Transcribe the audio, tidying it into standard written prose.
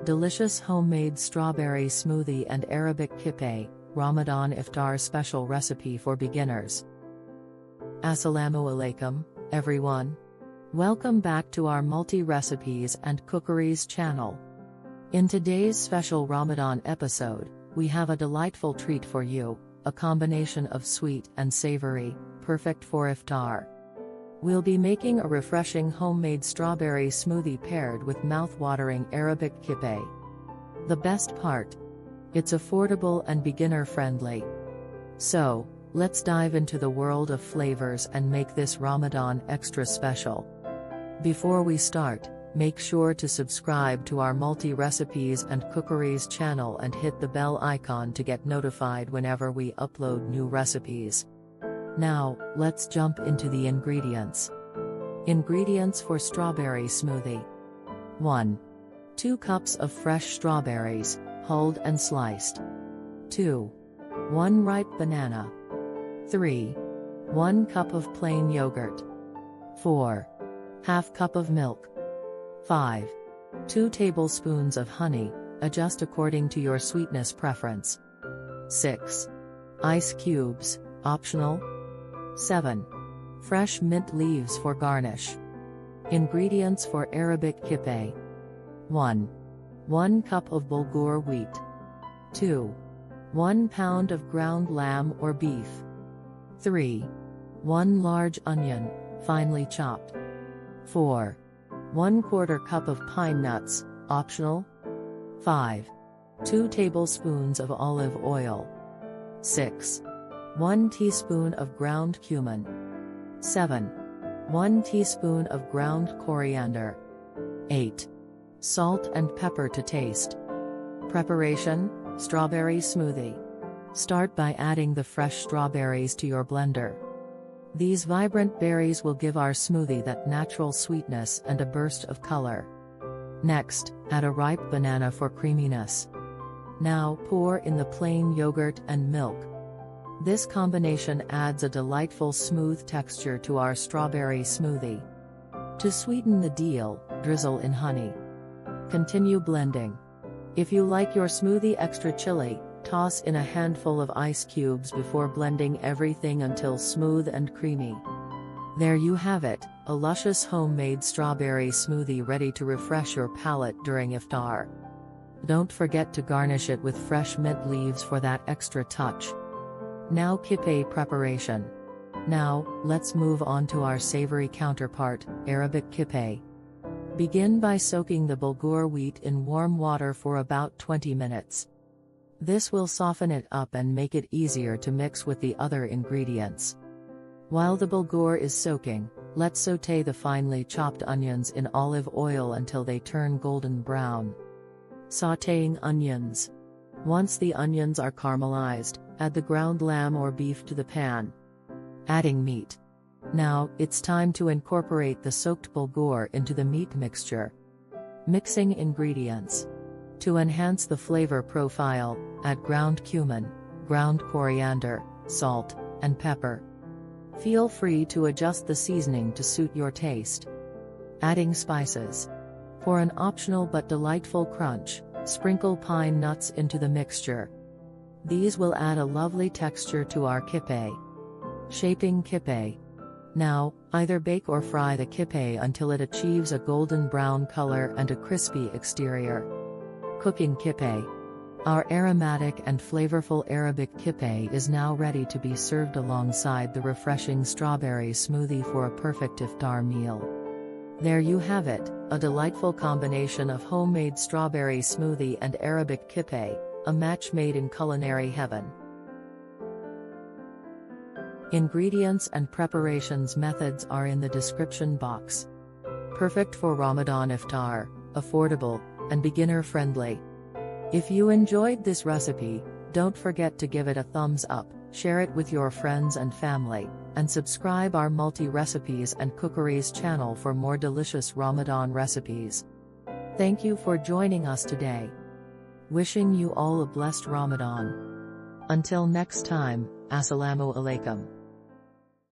delicious homemade strawberry smoothie and Arabic kibbeh, Ramadan Iftar special recipe for beginners. Assalamu alaikum, everyone. Welcome back to our multi-recipes and cookeries channel. In today's special Ramadan episode, we have a delightful treat for you, a combination of sweet and savory, perfect for iftar. We'll be making a refreshing homemade strawberry smoothie paired with mouth-watering Arabic kibbeh. The best part? It's affordable and beginner-friendly. So, let's dive into the world of flavors and make this Ramadan extra special. Before we start, make sure to subscribe to our multi-recipes and cookeries channel and hit the bell icon to get notified whenever we upload new recipes. Now, let's jump into the ingredients. Ingredients for strawberry smoothie. 1. 2 cups of fresh strawberries, hulled and sliced. 2. 1 ripe banana. 3. 1 cup of plain yogurt. 4. Half cup of milk. 5. 2 tablespoons of honey, adjust according to your sweetness preference. 6. Ice cubes, optional. 7. Fresh mint leaves for garnish. Ingredients for Arabic kibbeh. 1. 1 cup of bulgur wheat. 2. 1 pound of ground lamb or beef. 3. 1 large onion, finely chopped. 4. 1/4 cup of pine nuts, optional. 5. 2 tablespoons of olive oil. 6. 1 teaspoon of ground cumin. 7. 1 teaspoon of ground coriander. 8. Salt and pepper to taste. Preparation: strawberry smoothie. Start by adding the fresh strawberries to your blender. These vibrant berries will give our smoothie that natural sweetness and a burst of color. Next, add a ripe banana for creaminess. Now pour in the plain yogurt and milk. This combination adds a delightful smooth texture to our strawberry smoothie. To sweeten the deal, drizzle in honey. Continue blending. If you like your smoothie extra chilly, toss in a handful of ice cubes before blending everything until smooth and creamy. There you have it, a luscious homemade strawberry smoothie ready to refresh your palate during iftar. Don't forget to garnish it with fresh mint leaves for that extra touch. Now kibbeh preparation. Now, let's move on to our savory counterpart, Arabic kibbeh. Begin by soaking the bulgur wheat in warm water for about 20 minutes. This will soften it up and make it easier to mix with the other ingredients. While the bulgur is soaking, let's sauté the finely chopped onions in olive oil until they turn golden brown. Sautéing onions. Once the onions are caramelized, add the ground lamb or beef to the pan. Adding meat. Now, it's time to incorporate the soaked bulgur into the meat mixture. Mixing ingredients. To enhance the flavor profile, add ground cumin, ground coriander, salt, and pepper. Feel free to adjust the seasoning to suit your taste. Adding spices. For an optional but delightful crunch, sprinkle pine nuts into the mixture. These will add a lovely texture to our kibbeh. Shaping kibbeh. Now, either bake or fry the kibbeh until it achieves a golden brown color and a crispy exterior. Cooking kibbeh. Our aromatic and flavorful Arabic kibbeh is now ready to be served alongside the refreshing strawberry smoothie for a perfect iftar meal. There you have it, a delightful combination of homemade strawberry smoothie and Arabic kibbeh, a match made in culinary heaven. Ingredients and preparations methods are in the description box. Perfect for Ramadan iftar, affordable, and beginner-friendly. If you enjoyed this recipe, don't forget to give it a thumbs up, share it with your friends and family, and subscribe our multi-recipes and cookeries channel for more delicious Ramadan recipes. Thank you for joining us today. Wishing you all a blessed Ramadan. Until next time, Assalamu alaikum.